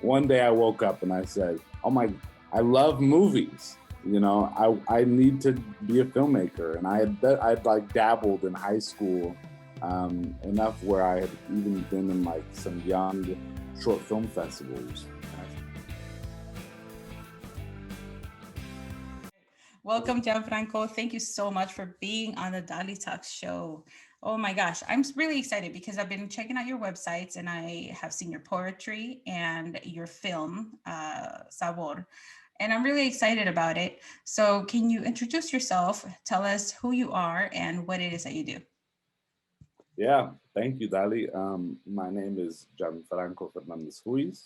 one day I woke up and I said, oh my, I love movies. You know, I need to be a filmmaker. And I'd like dabbled in high school enough where I had even been in like some young short film festivals. Welcome, Gianfranco. Thank you so much for being on the Dalitalks show. Oh my gosh, I'm really excited because I've been checking out your websites and I have seen your poetry and your film, Saborrrr, and I'm really excited about it. So, can you introduce yourself? Tell us who you are and what it is that you do. Yeah, thank you, Dali. My name is Gianfranco Fernandez-Ruiz.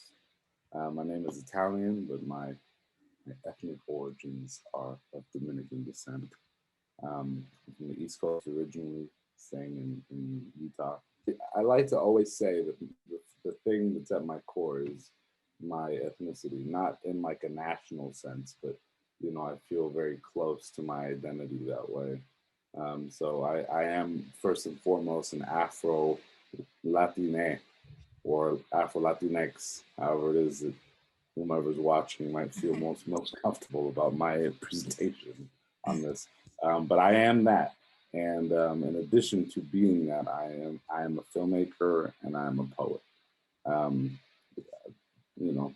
My name is Italian, but my ethnic origins are of Dominican descent. I'm from the East Coast originally, staying in Utah. I like to always say that the thing that's at my core is my ethnicity, not in like a national sense, but you know, I feel very close to my identity that way. So I am first and foremost an Afro Latine or Afro Latinx, however it is that whomever's watching might feel most comfortable about my presentation on this. But I am that, and in addition to being that, I am a filmmaker and I am a poet. Um, you know,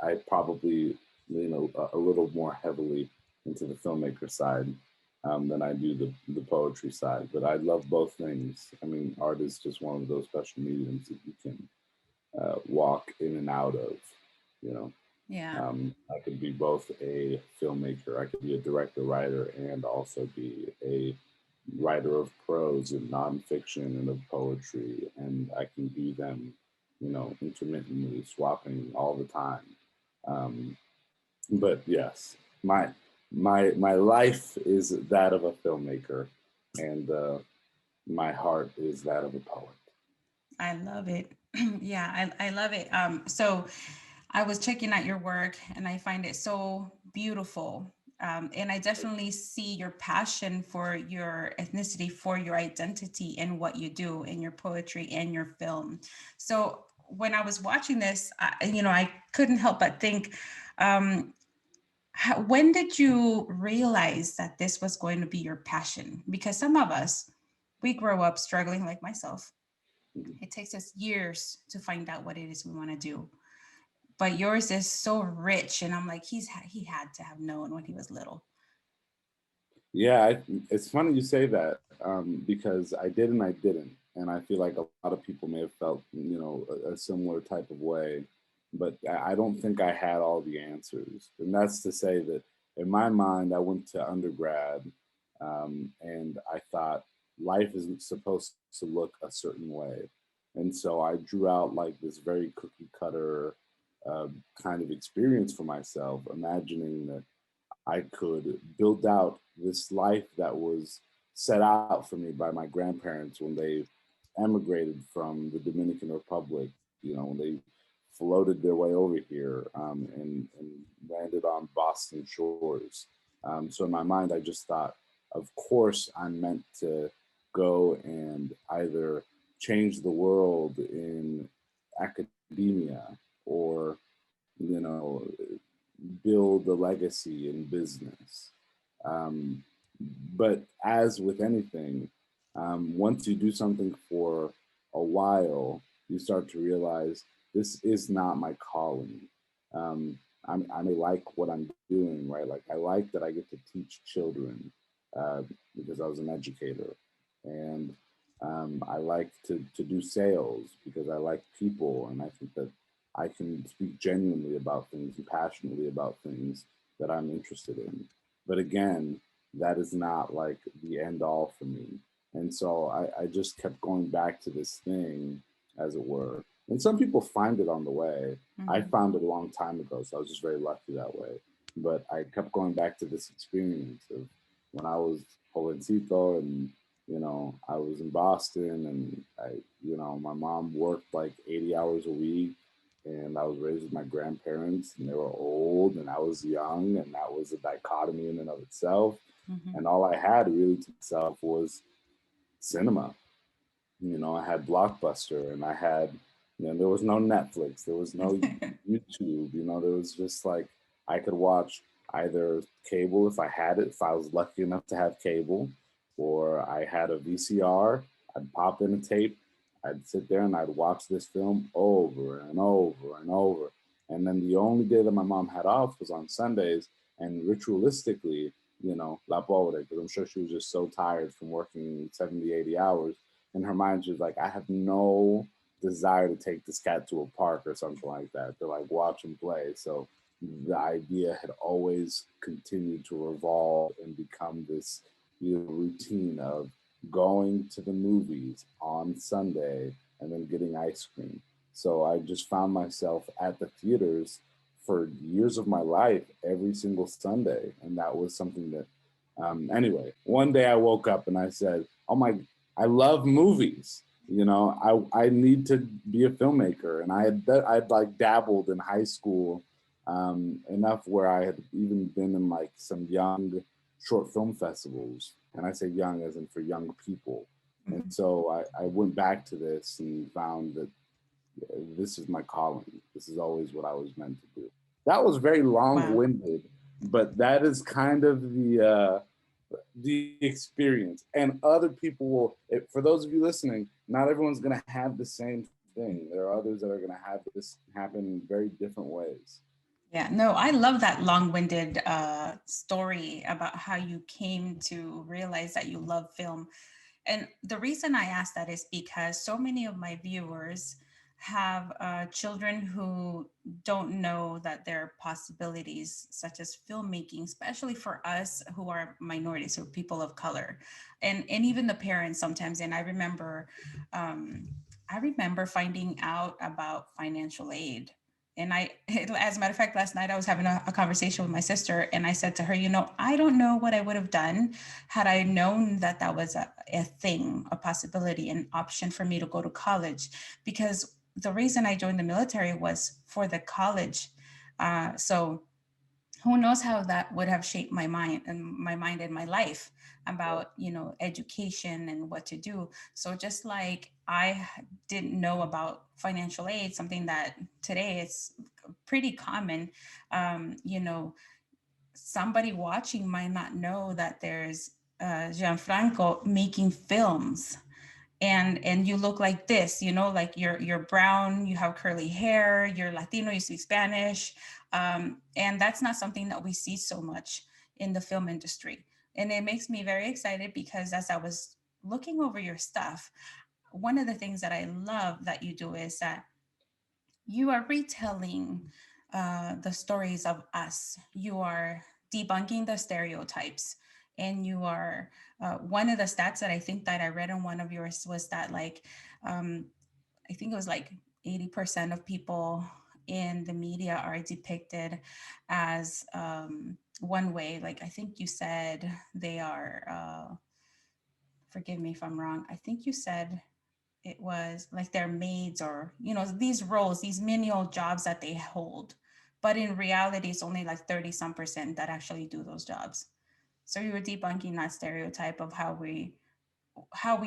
I probably lean a little more heavily into the filmmaker side than I do the poetry side. But I love both things. I mean, art is just one of those special mediums that you can walk in and out of. You know, Yeah. I could be both a filmmaker, I could be a director, writer, and also be a writer of prose and nonfiction and of poetry, and I can do them, you know, intermittently, swapping all the time. Um, but yes, my life is that of a filmmaker, and my heart is that of a poet. I love it. Yeah, I love it. So I was checking out your work and I find it so beautiful. And I definitely see your passion for your ethnicity, for your identity and what you do in your poetry and your film. So when I was watching this, I couldn't help but think, when did you realize that this was going to be your passion? Because some of us, we grow up struggling like myself. Mhm. It takes us years to find out what it is we want to do, but yours is so rich, and I'm like, he had to have known when he was little. Yeah, it's funny you say that because I did and I didn't, and I feel like a lot of people may have felt, you know, a similar type of way, but I don't think I had all the answers, and that's to say that in my mind, I went to undergrad, and I thought life isn't supposed to look a certain way, and so I drew out like this very cookie cutter kind of experience for myself, imagining that I could build out this life that was set out for me by my grandparents when they emigrated from the Dominican Republic, you know, when they floated their way over here and landed on Boston shores. So in my mind, I just thought, of course, I'm meant to go and either change the world in academia or, you know, build a legacy in business. Um, but as with anything, once you do something for a while, you start to realize this is not my calling. I may like what I'm doing, right? Like I like that I get to teach children uh, because I was an educator, and I like to do sales because I like people, and I think that I can speak genuinely about things and passionately about things that I'm interested in. But again, that is not like the end all for me. And so I just kept going back to this thing, as it were. And some people find it on the way. I Mhm. found it a long time ago, so I was just very lucky that way. But I kept going back to this experience of when I was jovencito and you know, I was in Boston and you know, my mom worked like 80 hours a week and I was raised with my grandparents and they were old and I was young and that was a dichotomy in and of itself. Mhm. And all I had really to myself was cinema. You know, I had Blockbuster and I had You know, there was no Netflix, there was no YouTube, you know, there was just like, I could watch either cable if I had it, if I was lucky enough to have cable, or I had a VCR, I'd pop in a tape, I'd sit there and I'd watch this film over and over and over. And then the only day that my mom had off was on Sundays, and ritualistically, you know, la pobre, because I'm sure she was just so tired from working 70, 80 hours. In her mind, she was like, I have no desire to take this cat to a park or something like that to like watch him play. So the idea had always continued to revolve and become this, you know, routine of going to the movies on Sunday and then getting ice cream. So I just found myself at the theaters for years of my life every single Sunday, and that was something that anyway, one day I woke up and I said, oh my, I love movies. You know, I need to be a filmmaker. And I'd like dabbled in high school enough where I had even been in like some young short film festivals. And I say young as in for young people. And so I went back to this and found that this is my calling. This is always what I was meant to do. That was very Wow. long-winded, but that is kind of the experience. And other people will, for those of you listening, not everyone's going to have the same thing. There are others that are going to have this happen in very different ways. Yeah, no, I love that long-winded story about how you came to realize that you love film. And the reason I ask that is because so many of my viewers have children who don't know that there are possibilities such as filmmaking, especially for us who are minorities or people of color, and even the parents sometimes. And I remember finding out about financial aid. And as a matter of fact, last night I was having a conversation with my sister, and I said to her, you know, I don't know what I would have done had I known that that was a thing, a possibility, an option for me to go to college. Because the reason I joined the military was for the college. So who knows how that would have shaped my mind and my life about, you know, education and what to do. So just like I didn't know about financial aid, something that today it's pretty common, you know, somebody watching might not know that there's Gianfranco making films, and you look like this, you know, like you're brown, you have curly hair, you're Latino, you speak Spanish, and that's not something that we see so much in the film industry. And it makes me very excited because as I was looking over your stuff, one of the things that I love that you do is that you are retelling the stories of us. You are debunking the stereotypes, and you are one of the stats that I think that I read on one of yours was that like um, I think it was like 80% of people in the media are depicted as one way. Like I think you said they are. Forgive me if I'm wrong. I think you said it was like their maids, or you know, these roles, these menial jobs that they hold, but in reality it's only like 30 some percent that actually do those jobs. So you were debunking that stereotype of how we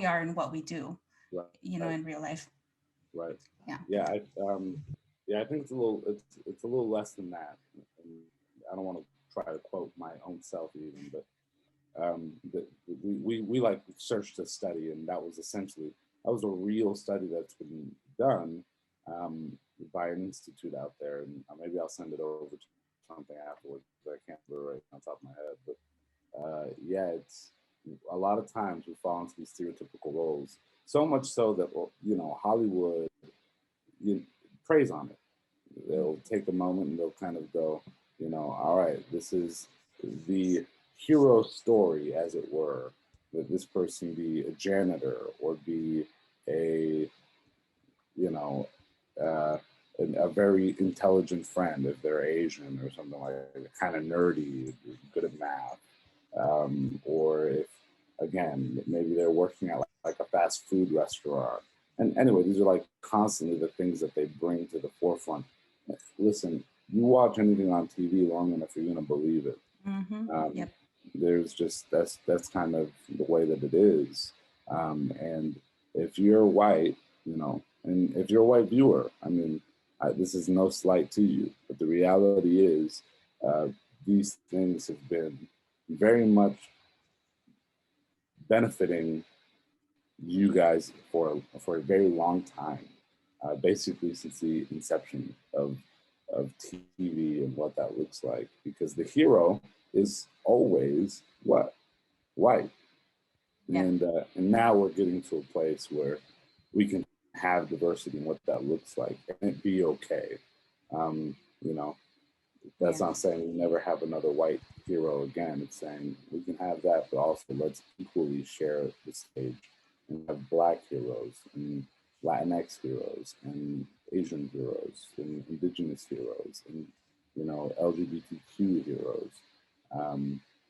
are and what we do, you know, Right, in real life. right. Yeah. Yeah, yeah, I think it's a little less than that. And I don't want to try to quote my own self even, but we like search to study, and that was essentially, that was a real study that's been done um, by an institute out there, and maybe I'll send it over to something afterwards. I can't remember right on top of my head, but yeah, it's a lot of times we fall into these stereotypical roles, so much so that, well, you know, Hollywood, you praise on it. They'll take a moment and they'll kind of go, you know, all right, this is the hero story, as it were, that this person be a janitor or be a, you know, uh, a very intelligent friend if they're Asian or something like that, kind of nerdy, good at math. Or if, again, maybe they're working at like a fast food restaurant. And anyway, these are like constantly the things that they bring to the forefront. Listen, you watch anything on TV long enough, you're going to believe it. Um, Yep. there's just, that's kind of the way that it is. And if you're white, you know, And if you're a white viewer, I mean, this is no slight to you, but the reality is uh, these things have been very much benefiting you guys for a very long time, basically since the inception of TV and what that looks like. Because the hero is always what? White. Yeah. And now we're getting to a place where we can have diversity and what that looks like and it be okay. You know, that's Yeah. not saying we never have another white hero again. It's saying we can have that, but also let's equally share the stage and have Black heroes and Latinx heroes and Asian heroes and Indigenous heroes and, you know, LGBTQ heroes.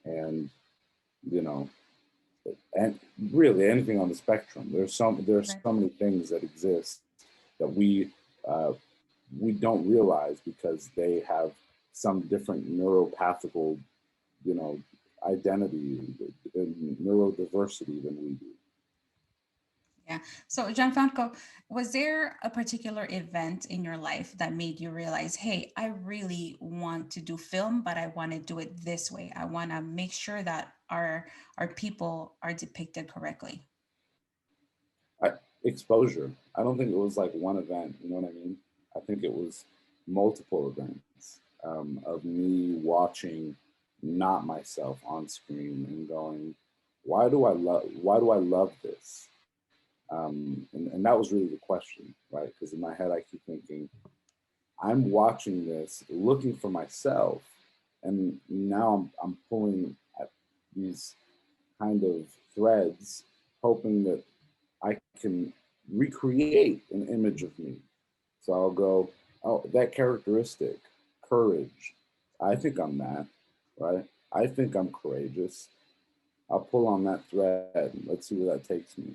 And, you know, and really anything on the spectrum. There's so Right. many things that exist that uh, we don't realize because they have some different neuropathical, you know, identity and neurodiversity than we do. Yeah. So, Gianfranco, was there a particular event in your life that made you realize, hey, I really want to do film, but I want to do it this way. I want to make sure that our people are depicted correctly. Exposure. I don't think it was like one event. You know what I mean? I think it was multiple events of me watching not myself on screen and going, why do I love this? And that was really the question, right? Because in my head, I keep thinking, I'm watching this, looking for myself, and now I'm pulling at these kind of threads, hoping that I can recreate an image of me. So I'll go, oh, that characteristic, courage. I think I'm that, right? I think I'm courageous. I'll pull on that thread. Let's see where that takes me.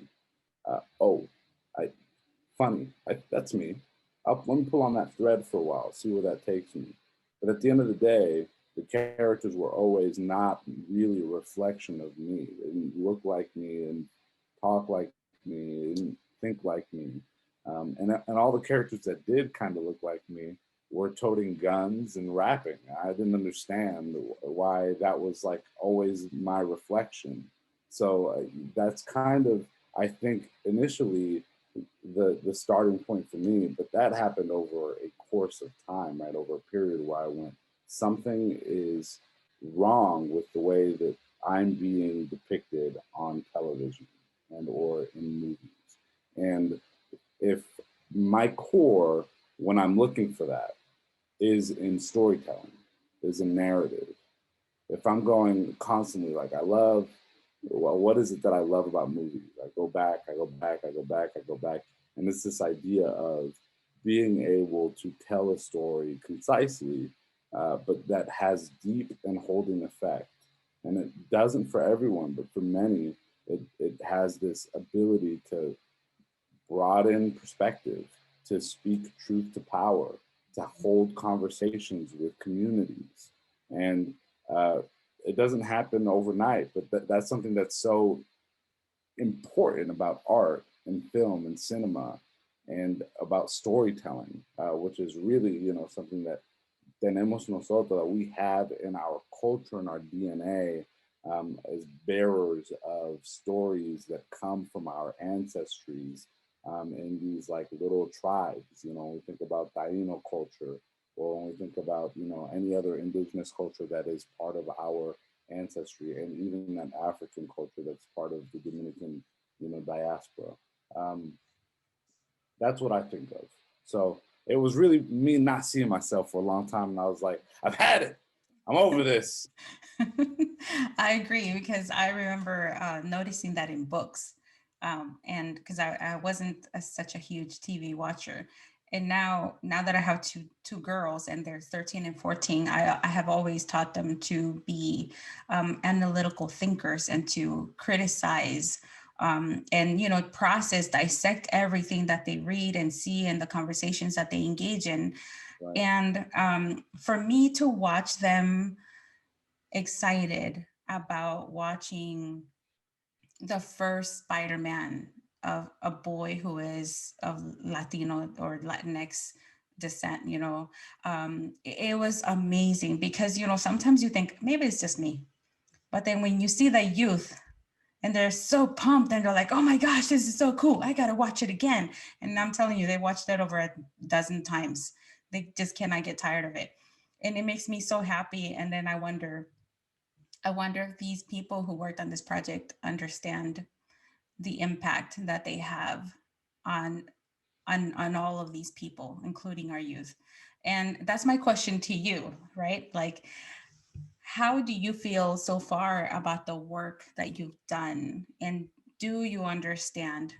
Oh, I funny. That's me. Let me pull on that thread for a while, see where that takes me. But at the end of the day, the characters were always not really a reflection of me. They didn't look like me and talk like me and think like me. And all the characters that did kind of look like me were toting guns and rapping. I didn't understand why that was like always my reflection. So that's kind of, I think, initially the starting point for me, but that happened over a course of time, right? Over a period where I went, something is wrong with the way that I'm being depicted on television and or in movies. And if my core, when I'm looking for that, is in storytelling, is in narrative, if I'm going constantly like I love, well, what is it that I love about movies? I go back, I go back, I go back, I go back. And it's this idea of being able to tell a story concisely, but that has deep and holding effect. And it doesn't for everyone, but for many, it has this ability to broaden perspective, to speak truth to power, to hold conversations with communities. And uh, it doesn't happen overnight, but that's something that's so important about art and film and cinema and about storytelling, which is really, you know, something that tenemos nosotros, that we have in our culture and our DNA as bearers of stories that come from our ancestries in these like little tribes. You know, when we think about Taino culture, or when we think about, you know, any other indigenous culture that is part of our ancestry, and even an African culture that's part of the Dominican, you know, diaspora. Um, that's what I think of. So it was really me not seeing myself for a long time. And I was like, I've had it. I'm over this. I agree because I remember noticing that in books, and because I wasn't such a huge TV watcher, and now that I have two girls and they're 13 and 14, I have always taught them to be analytical thinkers and to criticize. And process, dissect everything that they read and see and the conversations that they engage in. Right. And for me to watch them excited about watching the first Spider-Man a boy who is of Latino or Latinx descent, it was amazing because, sometimes you think maybe it's just me, but then when you see the youth and they're so pumped and they're like, oh my gosh, this is so cool, I gotta watch it again. And I'm telling you, they watched it over a dozen times. They just cannot get tired of it. And it makes me so happy. And then I wonder if these people who worked on this project understand the impact that they have on on all of these people, including our youth. And that's my question to you, right? Like, how do you feel so far about the work that you've done? And do you understand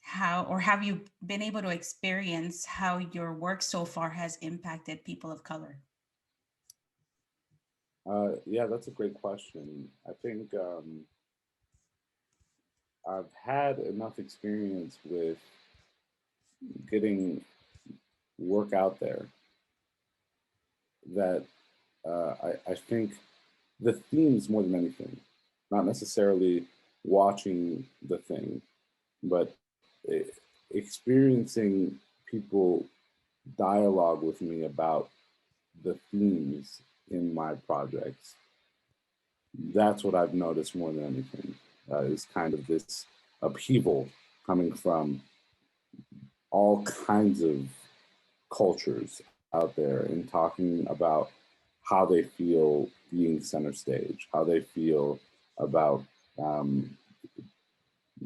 how, or have you been able to experience how your work so far has impacted people of color? Yeah, that's a great question. I think I've had enough experience with getting work out there that I think the themes more than anything, not necessarily watching the thing, but e- experiencing people dialogue with me about the themes in my projects. That's what I've noticed more than anything, is kind of this upheaval coming from all kinds of cultures out there and talking about how they feel being center stage, how they feel about um,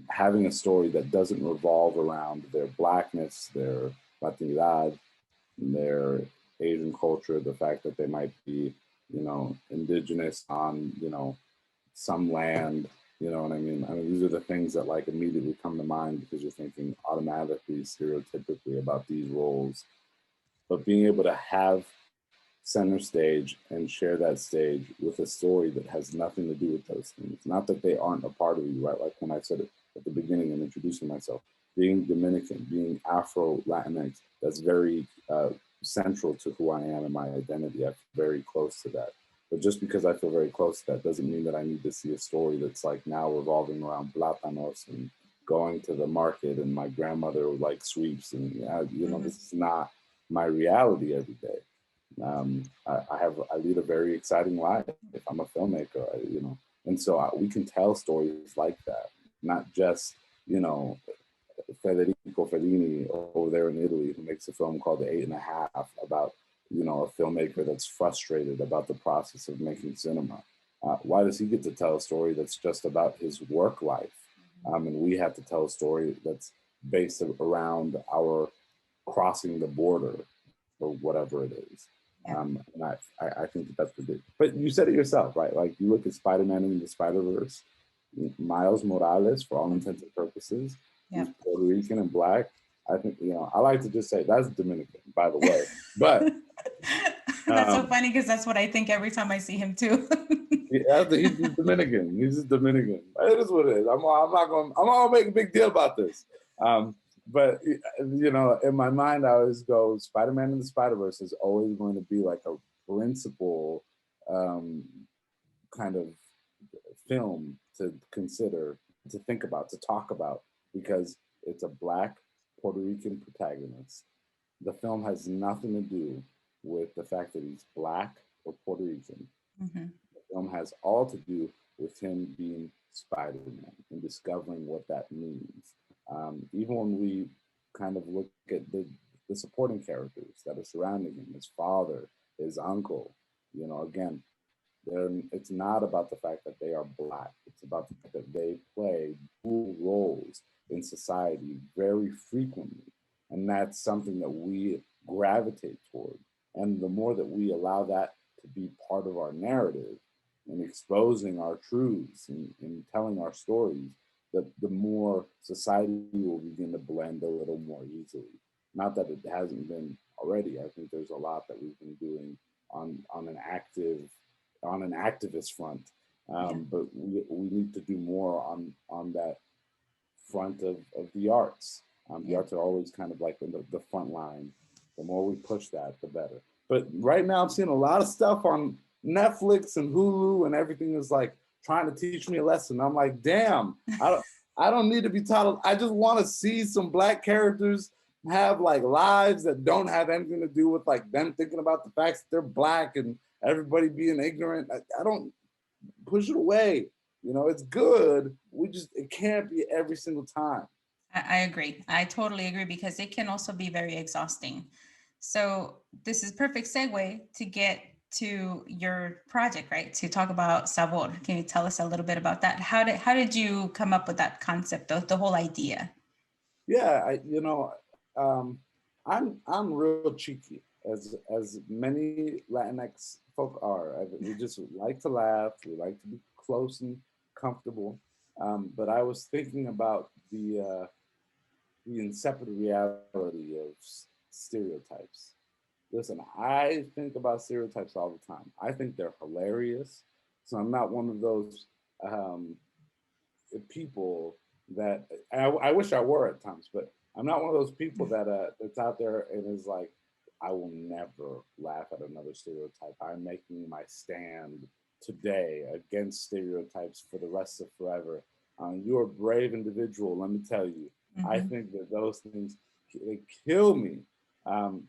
having a story that doesn't revolve around their blackness, their Latinidad, their Asian culture, the fact that they might be, indigenous on, some land, you know what I mean? I mean, these are the things that like immediately come to mind because you're thinking automatically, stereotypically about these roles. But being able to have center stage and share that stage with a story that has nothing to do with those things. Not that they aren't a part of you, right? Like when I said it at the beginning and introducing myself, being Dominican, being Afro Latinx, that's very central to who I am and my identity. I feel very close to that. But just because I feel very close to that doesn't mean that I need to see a story that's like now revolving around plátanos and going to the market and my grandmother like sweeps and this is not my reality every day. I lead a very exciting life. If I'm a filmmaker, and so we can tell stories like that, not just Federico Fellini over there in Italy who makes a film called The Eight and a Half about a filmmaker that's frustrated about the process of making cinema. Why does he get to tell a story that's just about his work life, and we have to tell a story that's based around our crossing the border or whatever it is. Yeah. And I think that's the big, but you said it yourself, right? Like you look at Spider-Man in the Spider-Verse, Miles Morales, for all intents and purposes, Yeah. he's Puerto Rican and black. I think, I like to just say that's Dominican, by the way. But that's so funny because that's what I think every time I see him too. yeah, he's Dominican. He's just Dominican. It is what it is. I'm not gonna make a big deal about this. But in my mind, I always go, Spider-Man in the Spider-Verse is always going to be like a principal kind of film to consider, to think about, to talk about, because it's a black Puerto Rican protagonist. The film has nothing to do with the fact that he's black or Puerto Rican. Mm-hmm. The film has all to do with him being Spider-Man and discovering what that means. Even when we kind of look at the supporting characters that are surrounding him, his father, his uncle, again, it's not about the fact that they are black. It's about the fact that they play dual roles in society very frequently. And that's something that we gravitate toward. And the more that we allow that to be part of our narrative and exposing our truths and telling our stories, the more society will begin to blend a little more easily. Not that it hasn't been already. I think there's a lot that we've been doing on an activist front, but we need to do more on that front of the arts. The arts are always kind of like the front line. The more we push that, the better. But right now, I'm seeing a lot of stuff on Netflix and Hulu, and everything is like trying to teach me a lesson. I'm like, damn, I I don't need to be taught. I just want to see some Black characters have like lives that don't have anything to do with like them thinking about the facts that they're Black and everybody being ignorant. I don't push it away. You know, it's good. It can't be every single time. I agree. I totally agree because it can also be very exhausting. So this is perfect segue to get to your project, right? To talk about Saborrrr. Can you tell us a little bit about that? How did you come up with that concept of the whole idea? Yeah, I'm real cheeky, as many Latinx folk are. We just like to laugh. We like to be close and comfortable. But I was thinking about the insipid reality of stereotypes. Listen, I think about stereotypes all the time. I think they're hilarious. So I'm not one of those um, people that I wish I were at times, but I'm not one of those people that's out there and is like, I will never laugh at another stereotype. I'm making my stand today against stereotypes for the rest of forever. You're a brave individual, let me tell you. I Mm-hmm. think that those things, they kill me.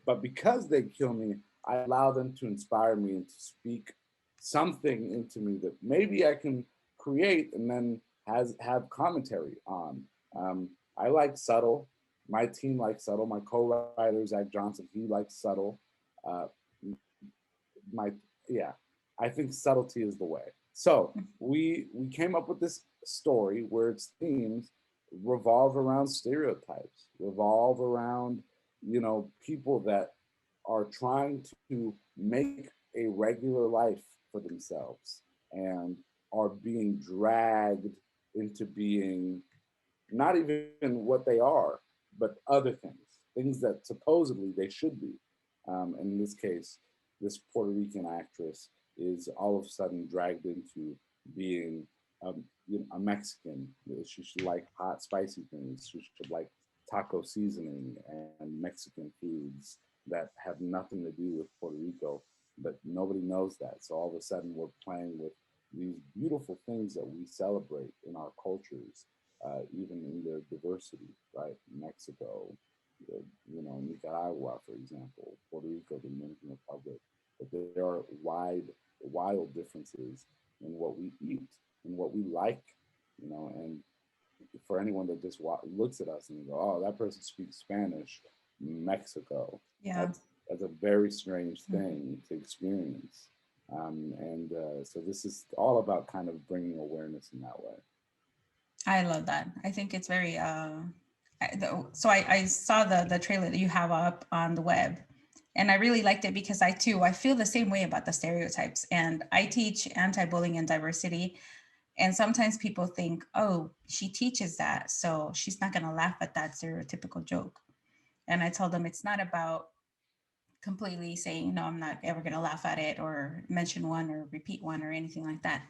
But because they kill me, I allow them to inspire me and to speak something into me that maybe I can create and then have commentary on. I like subtle. My team likes subtle. My co-writer Zach Johnson, he likes subtle. Uh, my yeah, I think subtlety is the way. So we came up with this story where its themes revolve around stereotypes, revolve around people that are trying to make a regular life for themselves and are being dragged into being not even what they are, but other things that supposedly they should be. And in this case, this Puerto Rican actress is all of a sudden dragged into being a Mexican. She should like hot, spicy things. She should like taco seasoning and Mexican foods that have nothing to do with Puerto Rico, but nobody knows that. So all of a sudden, we're playing with these beautiful things that we celebrate in our cultures, even in their diversity, right? Mexico, Nicaragua, for example, Puerto Rico, the Dominican Republic. But there are wild differences in what we eat and what we like, and for anyone that just looks at us and go, "Oh, that person speaks Spanish, Mexico." Yeah. That's a very strange Mhm. thing to experience, and so this is all about kind of bringing awareness in that way. I love that. I think it's very so I saw the trailer that you have up on the web, and I really liked it because I feel the same way about the stereotypes, and I teach anti-bullying and diversity, and sometimes people think, oh, she teaches that, so she's not going to laugh at that stereotypical joke. And I told them it's not about completely saying, no, I'm not ever going to laugh at it or mention one or repeat one or anything like that.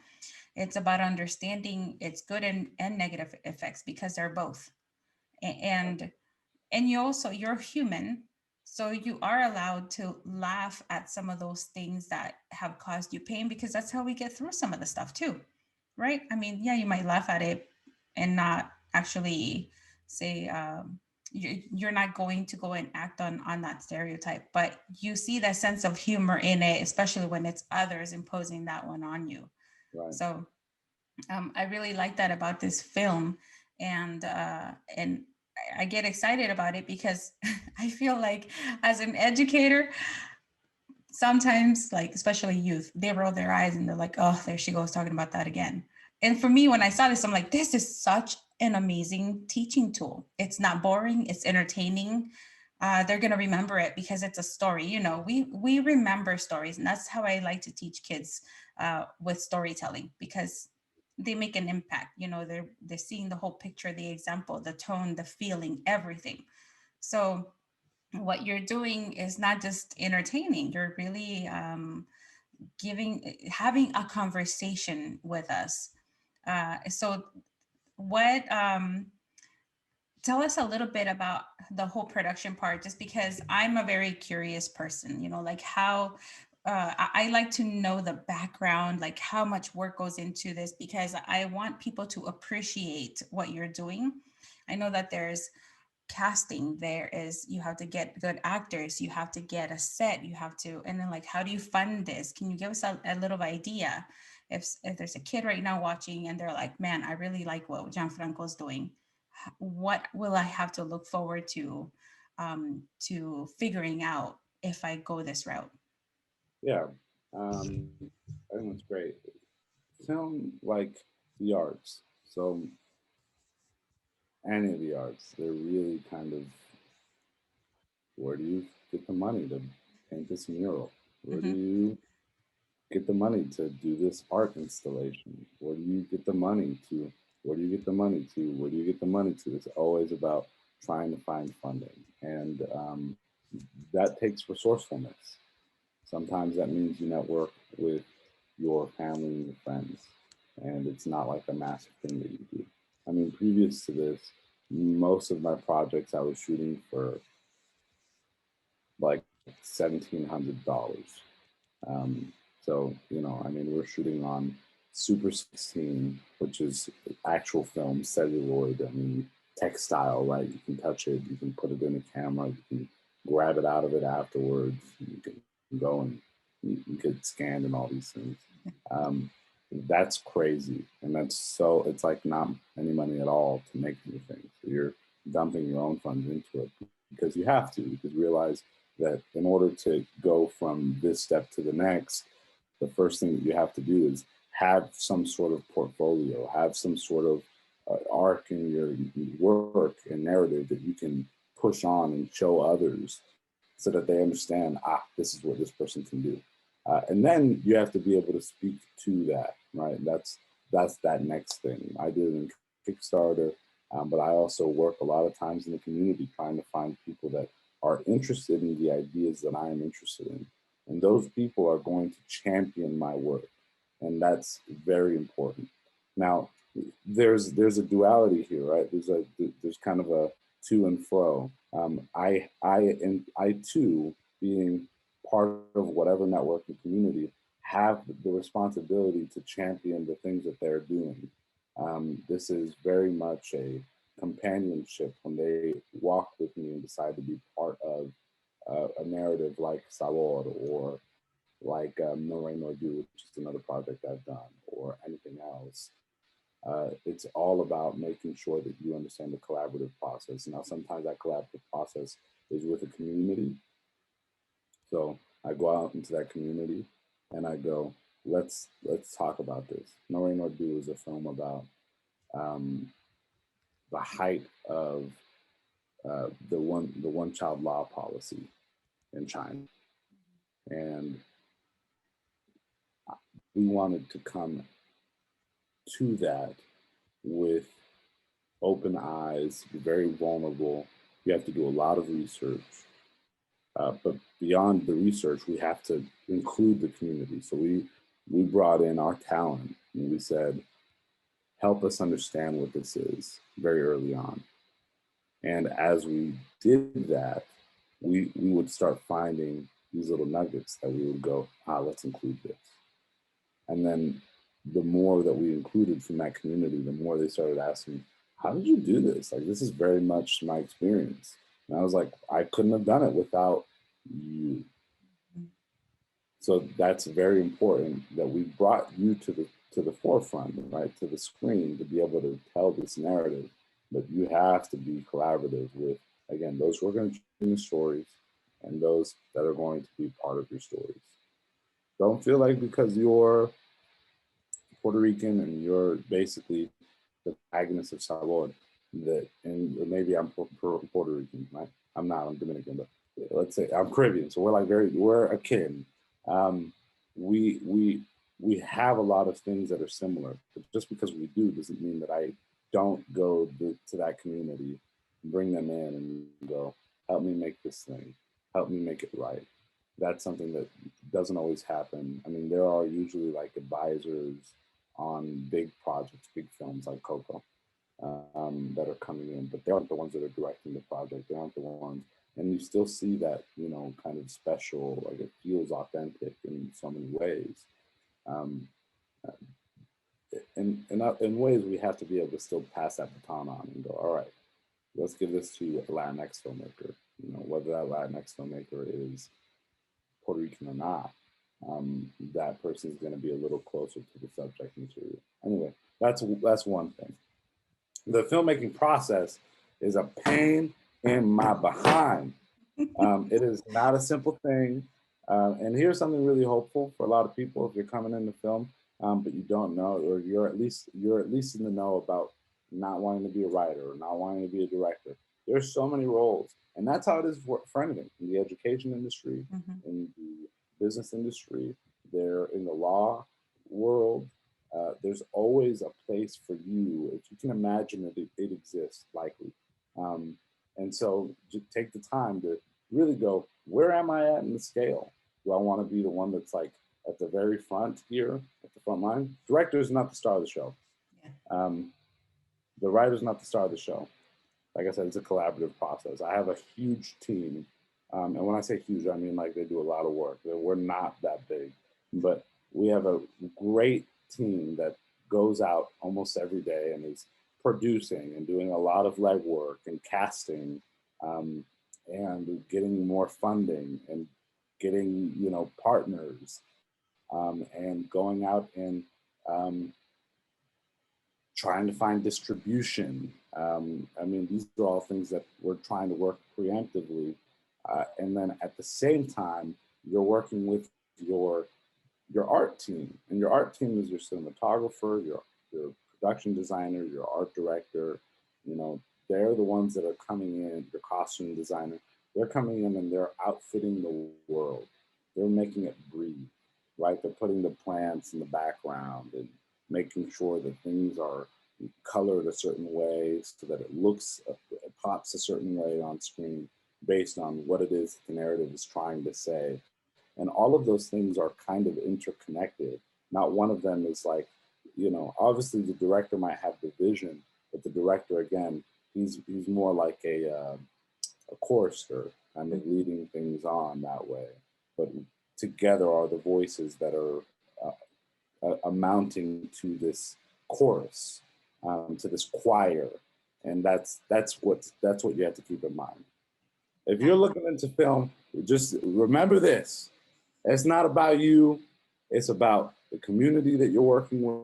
It's about understanding its good and negative effects because they're both. And you're human, so you are allowed to laugh at some of those things that have caused you pain because that's how we get through some of the stuff too, right? I mean, yeah, you might laugh at it and not actually say you're not going to go and act on that stereotype, but you see that sense of humor in it, especially when it's others imposing that one on you. Right. So I really like that about this film, and I get excited about it because I feel like as an educator, sometimes like especially youth, they roll their eyes and they're like, "Oh, there she goes talking about that again." And for me, when I saw this, I'm like, "This is such an amazing teaching tool. It's not boring. It's entertaining. They're gonna remember it because it's a story. We remember stories, and that's how I like to teach kids with storytelling because they make an impact. They're seeing the whole picture, the example, the tone, the feeling, everything. So what you're doing is not just entertaining. You're really having a conversation with us. So what tell us a little bit about the whole production part, just because I'm a very curious person, like how I like to know the background, like how much work goes into this, because I want people to appreciate what you're doing. I know that there's casting, there is, you have to get good actors, you have to get a set, you have to, and then like, how do you fund this? Can you give us a little idea? If there's a kid right now watching and they're like, man, I really like what Gianfranco's doing, what will I have to look forward to figuring out if I go this route? Yeah, I think that's great. Film like the arts. So any of the arts, they're really kind of, where do you get the money to paint this mural? Where do Hmm. you get the money to do this art installation? Where do you get the money to? Where do you get the money to? Where do you get the money to? It's always about trying to find funding, and that takes resourcefulness. Sometimes that means you network with your family and your friends, and it's not like a massive thing that you do. I mean, previous to this, most of my projects I was shooting for like $1,700. Um, so, you know, I mean, we're shooting on Super 16, which is actual film, celluloid, I mean, textile, right? You can touch it, you can put it in a camera, you can grab it out of it afterwards, you can go and you could scan and all these things. Um, that's crazy. And that's so, it's like not any money at all to make anything. So you're dumping your own funds into it because you have to, because you realize that in order to go from this step to the next, the first thing that you have to do is have some sort of portfolio, have some sort of arc in your work and narrative that you can push on and show others so that they understand, this is what this person can do. And then you have to be able to speak to that, right? That's that next thing. I did it in Kickstarter, but I also work a lot of times in the community trying to find people that are interested in the ideas that I am interested in. And those people are going to champion my work. And that's very important. Now, there's a duality here, right? There's kind of a to and fro. I too, being part of whatever networking community, have the responsibility to champion the things that they're doing. This is very much a companionship when they walk with me and decide to be part of a narrative like Saborrrr or like No Rain Nor Do, which is another project I've done, or anything else. It's all about making sure that you understand the collaborative process. Now, sometimes that collaborative process is with a community. So I go out into that community and I go, let's talk about this. No Rain Nor Do is a film about um, the height of the one child law policy in China, and we wanted to come to that with open eyes, very vulnerable. You have to do a lot of research. But beyond the research, we have to include the community. So we brought in our talent and we said, help us understand what this is very early on. And as we did that, we would start finding these little nuggets that we would go, let's include this. And then the more that we included from that community, the more they started asking, how did you do this? Like, this is very much my experience. And I was like, I couldn't have done it without you. So that's very important that we brought you to the forefront, right, to the screen to be able to tell this narrative. But you have to be collaborative with, again, those who are going to tell your stories and those that are going to be part of your stories. Don't feel like because you're Puerto Rican and you're basically the protagonist of Saborrrr that, and maybe I'm Puerto Rican, right? I'm not, I'm Dominican, but let's say I'm Caribbean. So we're like we're akin. Um, we have a lot of things that are similar, but just because we do doesn't mean that I don't go to that community, bring them in and go, help me make this thing, help me make it right. That's something that doesn't always happen. I mean, there are usually like advisors on big projects, big films like Coco, that are coming in, but they aren't the ones that are directing the project. They aren't the ones and you still see that, kind of special, like it feels authentic in so many ways. Um, in ways we have to be able to still pass that baton on and go, all right, let's give this to a Latinx filmmaker, whether that Latinx filmmaker is Puerto Rican or not. That person is going to be a little closer to the subject material. Anyway, that's one thing. The filmmaking process is a pain in my behind. It is not a simple thing. And here's something really hopeful for a lot of people if you're coming into film, but you don't know, or you're at least in the know about not wanting to be a writer or not wanting to be a director. There's so many roles, and that's how it is for anything in the education industry, in the business industry, there in the law world. There's always a place for you if you can imagine that it exists, likely. And so just take the time to really go, where am I at in the scale? Do I want to be the one that's like at the very front here, at the front line? Director is not the star of the show. The writer's not the star of the show. Like I said, it's a collaborative process. I have a huge team. And when I say huge, I mean like they do a lot of work. We're not that big, but we have a great team that goes out almost every day and is producing and doing a lot of legwork and casting, and getting more funding and getting, partners, and going out and trying to find distribution. I mean, these are all things that we're trying to work preemptively. And then at the same time, you're working with your art team, and your art team is your cinematographer, your production designer, your art director. They're the ones that are coming in, your costume designer. They're coming in and they're outfitting the world. They're making it breathe, right? They're putting the plants in the background and making sure that things are colored a certain way so that it pops a certain way on screen based on what it is the narrative is trying to say. And all of those things are kind of interconnected. Not one of them is like, obviously the director might have the vision, but the director, again, he's more like a chorister, kind of leading things on that way. But together are the voices that are amounting to this chorus, to this choir, and that's what you have to keep in mind. If you're looking into film, just remember this: it's not about you; it's about the community that you're working with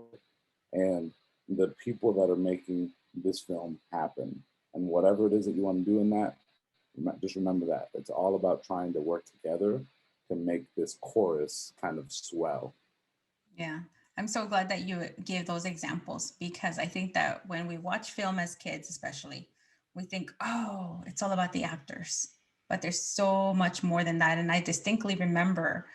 and the people that are making this film happen. And whatever it is that you want to do in that, just remember that it's all about trying to work together to make this chorus kind of swell. Yeah. I'm so glad that you gave those examples, because I think that when we watch film as kids, especially, we think, oh, it's all about the actors. But there's so much more than that. And I distinctly remember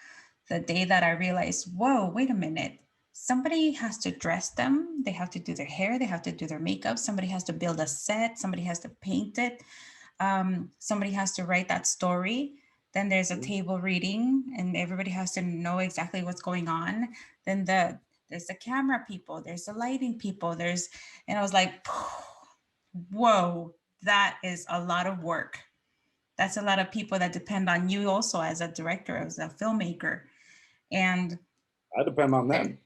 the day that I realized, whoa, wait a minute. Somebody has to dress them. They have to do their hair. They have to do their makeup. Somebody has to build a set. Somebody has to paint it. Somebody has to write that story. Then there's a table reading and everybody has to know exactly what's going on. Then there's the camera people, there's the lighting people, and I was like, whoa, that is a lot of work. That's a lot of people that depend on you also as a director, as a filmmaker. And I depend on them.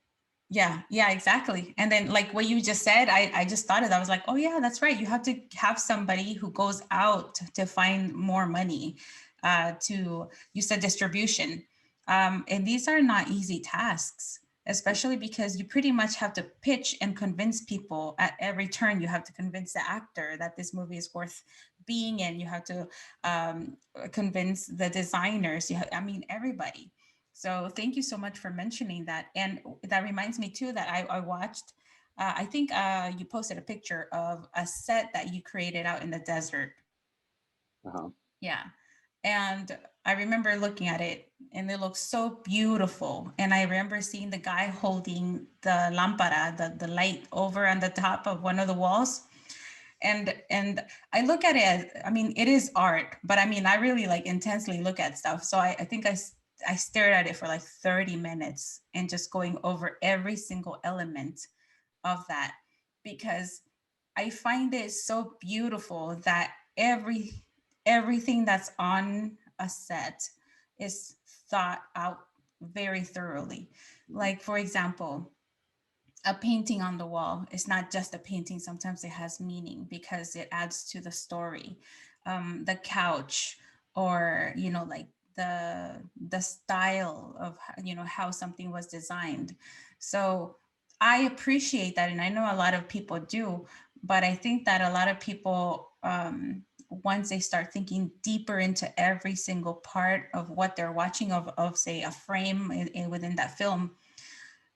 yeah, exactly. And then like what you just said, I just thought of that. I was like, oh yeah, that's right. You have to have somebody who goes out to find more money, you said distribution. And these are not easy tasks, especially because you pretty much have to pitch and convince people at every turn. You have to convince the actor that this movie is worth being in. You have to convince the designers. Everybody. So thank you so much for mentioning that. And that reminds me too that I watched, I think you posted a picture of a set that you created out in the desert. Yeah. And I remember looking at it and it looks so beautiful. And I remember seeing the guy holding the lampara, the light over on the top of one of the walls. And I look at it, it is art, but I really like intensely look at stuff. So I think I stared at it for like 30 minutes and just going over every single element of that, because I find it so beautiful that everything that's on a set is thought out very thoroughly. Like, for example, a painting on the wall is not just a painting. Sometimes it has meaning because it adds to the story. The couch, or like the style of how something was designed. So I appreciate that, and I know a lot of people do, but I think that a lot of people, once they start thinking deeper into every single part of what they're watching, of say a frame within that film,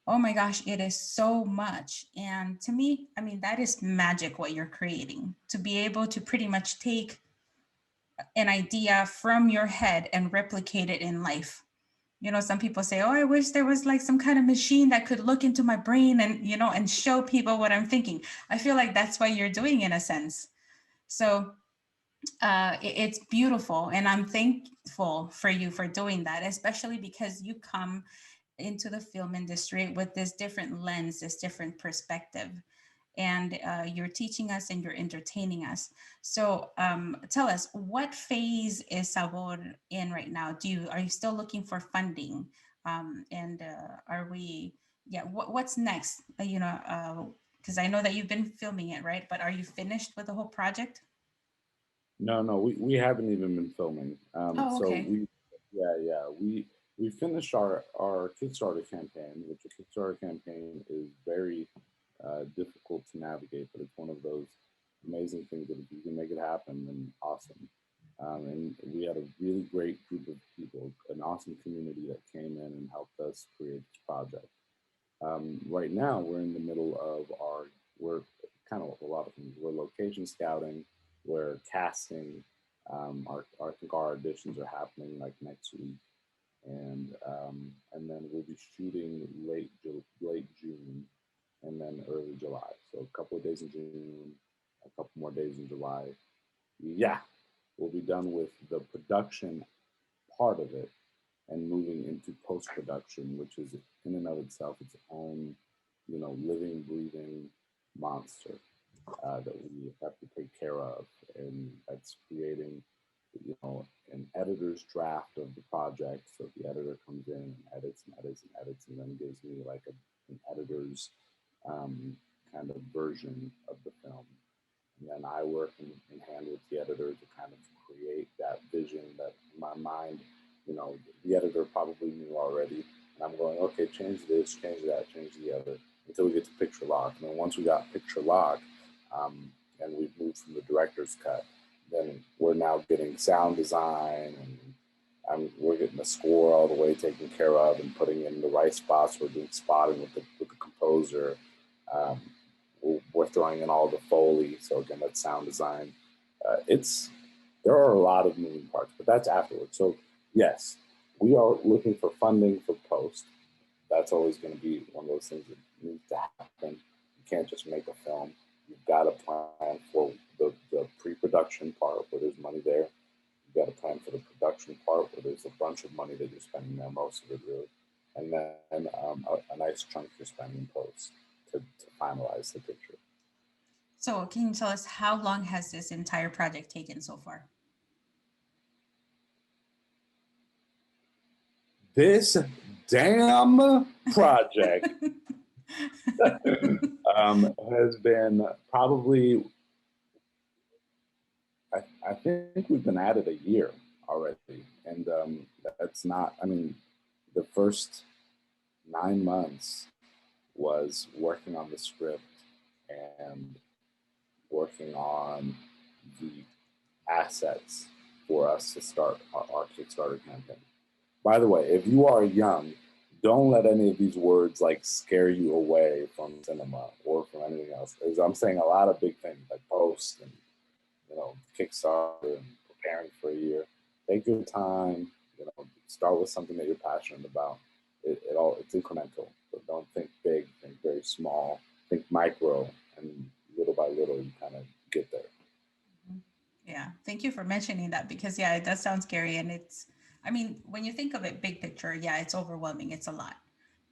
oh my gosh, it is so much. And to me, I mean, that is magic what you're creating, to be able to pretty much take an idea from your head and replicate it in life. Some people say, oh, I wish there was like some kind of machine that could look into my brain and, and show people what I'm thinking. I feel like that's what you're doing in a sense. So it's beautiful. And I'm thankful for you for doing that, especially because you come into the film industry with this different lens, this different perspective. And you're teaching us and you're entertaining us. So tell us, what phase is Saborrrr in right now? Are you still looking for funding? And are we, yeah, what's next? Because I know that you've been filming it, right? But are you finished with the whole project? No, we haven't even been filming. Oh, So okay. we finished our Kickstarter campaign, which a Kickstarter campaign is very difficult to navigate, but it's one of those amazing things that if you can make it happen, then awesome. And we had a really great group of people, an awesome community that came in and helped us create this project. Right now, we're in the middle of we're kind of a lot of things. We're location scouting, we're casting. I think our auditions are happening like next week, and then we'll be shooting late June, and then early July. So a couple of days in June, a couple more days in July. Yeah, we'll be done with the production part of it and moving into post-production, which is in and of itself its own, living, breathing monster that we have to take care of, and that's creating, an editor's draft of the project. So the editor comes in and edits and edits and edits, and then gives me like an editor's kind of version of the film. And then I work in hand with the editor to kind of create that vision that in my mind, the editor probably knew already. And I'm going, okay, change this, change that, change the other, until we get to picture lock. And then once we got picture lock, and we've moved from the director's cut, then we're now getting sound design, and we're getting the score all the way taken care of and putting in the right spots. We're doing spotting with the composer. Um, we're throwing in all the Foley. So again, that's sound design. There are a lot of moving parts, but that's afterwards. So yes, we are looking for funding for post. That's always going to be one of those things that needs to happen. You can't just make a film. You've got to plan for the pre-production part where there's money there. You've got to plan for the production part where there's a bunch of money that you're spending there, most of it really. And then a nice chunk you're spending in post to finalize the picture. So can you tell us, how long has this entire project taken so far? This damn project has been probably, I think we've been at it a year already. And that's not, I mean, the first 9 months was working on the script and working on the assets for us to start our Kickstarter campaign. By the way, if you are young, don't let any of these words like scare you away from cinema or from anything else. Because I'm saying a lot of big things like post and Kickstarter and preparing for a year. Take your time. Start with something that you're passionate about. It's incremental. But don't think big. Think very small. Think micro, and little by little you kind of get there. Yeah, thank you for mentioning that, because yeah, it does sound scary. And I mean, when you think of it big picture, yeah, it's overwhelming. It's a lot.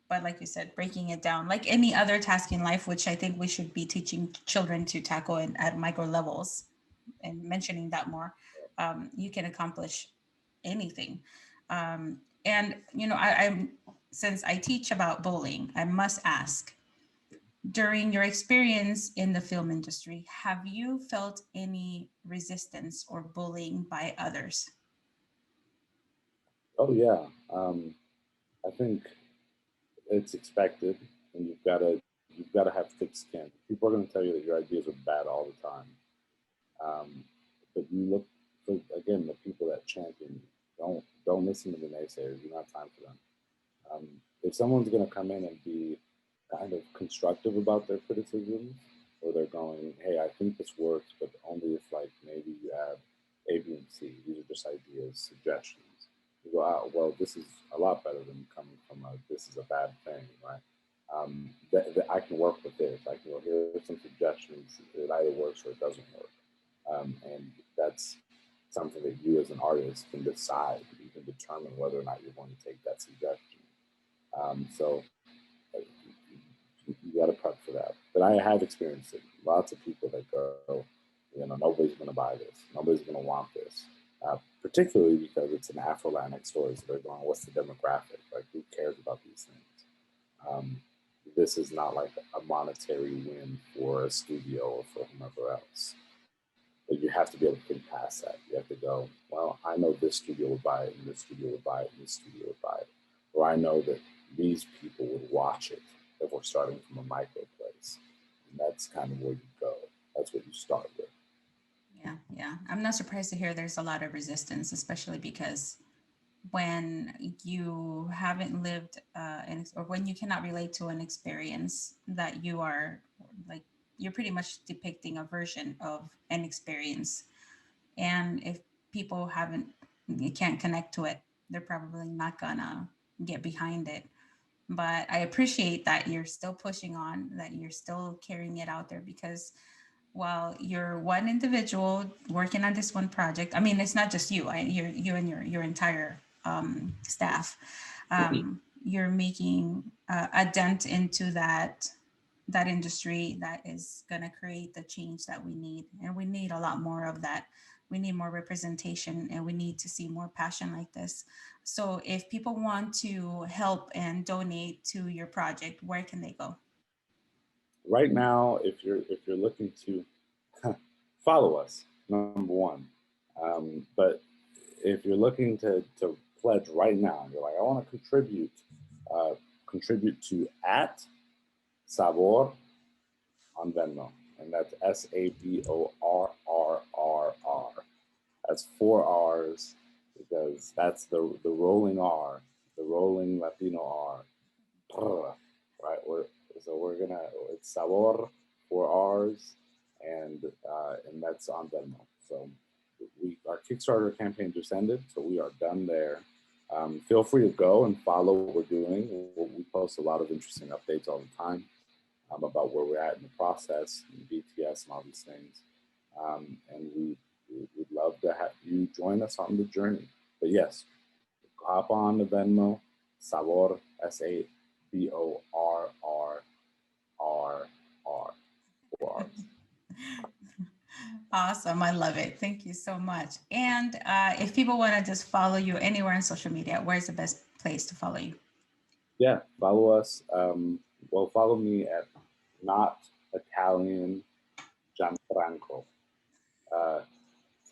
But like you said, breaking it down like any other task in life, which I think we should be teaching children to tackle at micro levels, and mentioning that more. you can accomplish anything. And I'm since I teach about bullying, I must ask, during your experience in the film industry, have you felt any resistance or bullying by others? Oh yeah, I think it's expected, and you've got to have thick skin. People are going to tell you that your ideas are bad all the time, but you look for, again, the people that champion you. Don't listen to the naysayers. You don't have time for them. If someone's going to come in and be kind of constructive about their criticism, or they're going, hey, I think this works, but only if like maybe you have A, B, and C. These are just ideas, suggestions. You go, oh, well, this is a lot better than coming from a, this is a bad thing, right? I can work with this. I can go, here are some suggestions. It either works or it doesn't work. And that's something that you as an artist can decide. You can determine whether or not you're going to take that suggestion. So you got to prep for that. But I have experienced it. Lots of people that go, nobody's going to buy this. Nobody's going to want this. Particularly because it's an Afro-Latinx story. So they're going, what's the demographic? Like, who cares about these things? This is not like a monetary win for a studio or for whomever else. But you have to be able to think past that. You have to go, well, I know this studio would buy it, and this studio would buy it, and this studio would buy it. Or I know that these people would watch it if we're starting from a micro place. And that's kind of where you go. That's what you start with. Yeah, yeah. I'm not surprised to hear there's a lot of resistance, especially because when you haven't lived or when you cannot relate to an experience that you are like, you're pretty much depicting a version of an experience. And if people haven't, you can't connect to it, they're probably not gonna get behind it. But I appreciate that you're still pushing on, that you're still carrying it out there, because while you're one individual working on this one project, I mean, it's not just you, you and your entire staff, you're making a dent into that industry that is going to create the change that we need. And we need a lot more of that. We need more representation, and we need to see more passion like this. So if people want to help and donate to your project, where can they go? Right now, if you're looking to follow us, number one. But if you're looking to pledge right now, you're like, I want to contribute to at Saborrrr on Venmo, and that's Saborrr. That's 4 R's, because that's the rolling R, the rolling Latino R, right? We're gonna, it's Saborrrr, 4 R's, and that's on Venmo. So our Kickstarter campaign just ended, so we are done there. Feel free to go and follow what we're doing. We post a lot of interesting updates all the time about where we're at in the process, and BTS and all these things. And we'd love to have you join us on the journey. But yes, hop on the Venmo, Saborrrr, Saborrrr, 4 R's. Awesome. I love it. Thank you so much. And if people want to just follow you anywhere on social media, where's the best place to follow you? Yeah, follow us. Well, follow me at Not Italian Gianfranco.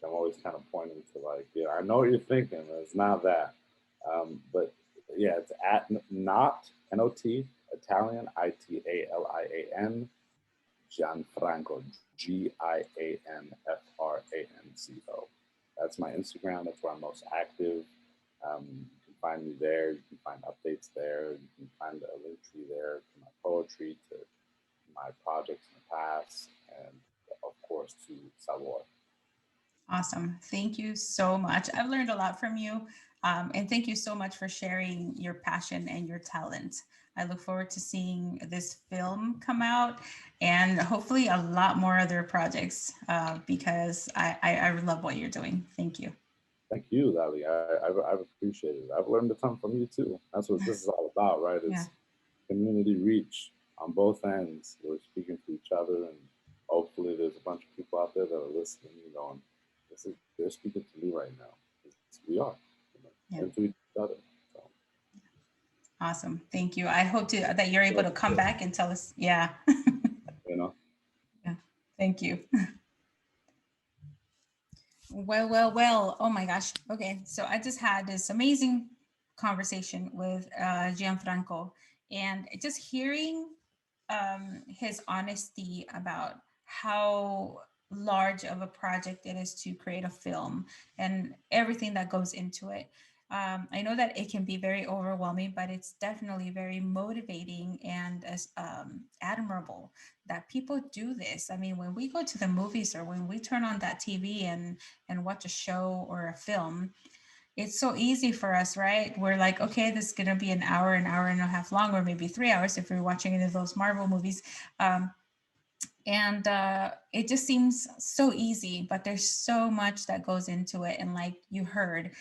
So I'm always kind of pointing to like, yeah, I know what you're thinking. It's not that. But yeah, it's at not Not Italian Italian Gianfranco Gianfranco. That's my Instagram. That's where I'm most active. You can find me there. You can find updates there. You can find a link tree there to my poetry, to my projects in the past, and of course to Saborrrr. Awesome. Thank you so much. I've learned a lot from you. And thank you so much for sharing your passion and your talent. I look forward to seeing this film come out, and hopefully a lot more other projects, because I love what you're doing. Thank you. Thank you, Lally. I've appreciated it. I've learned a ton from you too. That's what this is all about, right? Yeah. It's community reach on both ends. We're speaking to each other, and hopefully there's a bunch of people out there that are listening and going, There's people to me right now. We are, Yeah. and to each other. So, Awesome. Thank you. I hope to that you're able so, to come back and tell us. Yeah. you know, Yeah. Thank you. Well, well, well. Oh my gosh. Okay. So I just had this amazing conversation with Gianfranco, and just hearing his honesty about how large of a project it is to create a film and everything that goes into it. I know that it can be very overwhelming, but it's definitely very motivating and as admirable that people do this. I mean, when we go to the movies or when we turn on that TV and watch a show or a film, it's so easy for us, right? We're like, okay, this is gonna be an hour and a half long, or maybe 3 hours if you're watching any of those Marvel movies. And it just seems so easy, but there's so much that goes into it. And like you heard,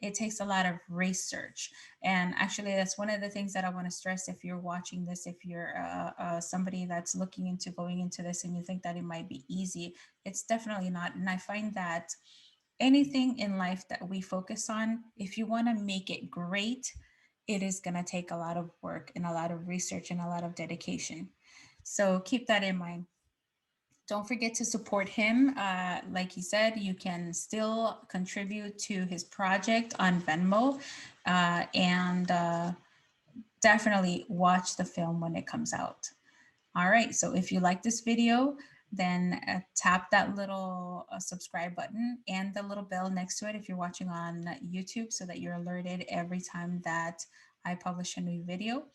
it takes a lot of research. And actually, that's one of the things that I want to stress. If you're watching this, if you're somebody that's looking into going into this and you think that it might be easy, it's definitely not. And I find that anything in life that we focus on, if you want to make it great, it is going to take a lot of work and a lot of research and a lot of dedication. So keep that in mind. Don't forget to support him. Like he said, you can still contribute to his project on Venmo, and definitely watch the film when it comes out. All right, so if you like this video, then tap that little subscribe button and the little bell next to it if you're watching on YouTube, so that you're alerted every time that I publish a new video.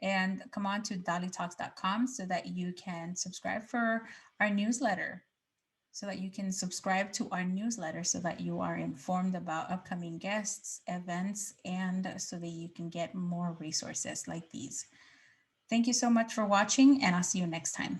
And come on to Dalitalks.com so that you can subscribe for our newsletter, so that you can subscribe to our newsletter so that you are informed about upcoming guests, events, and so that you can get more resources like these. Thank you so much for watching, and I'll see you next time.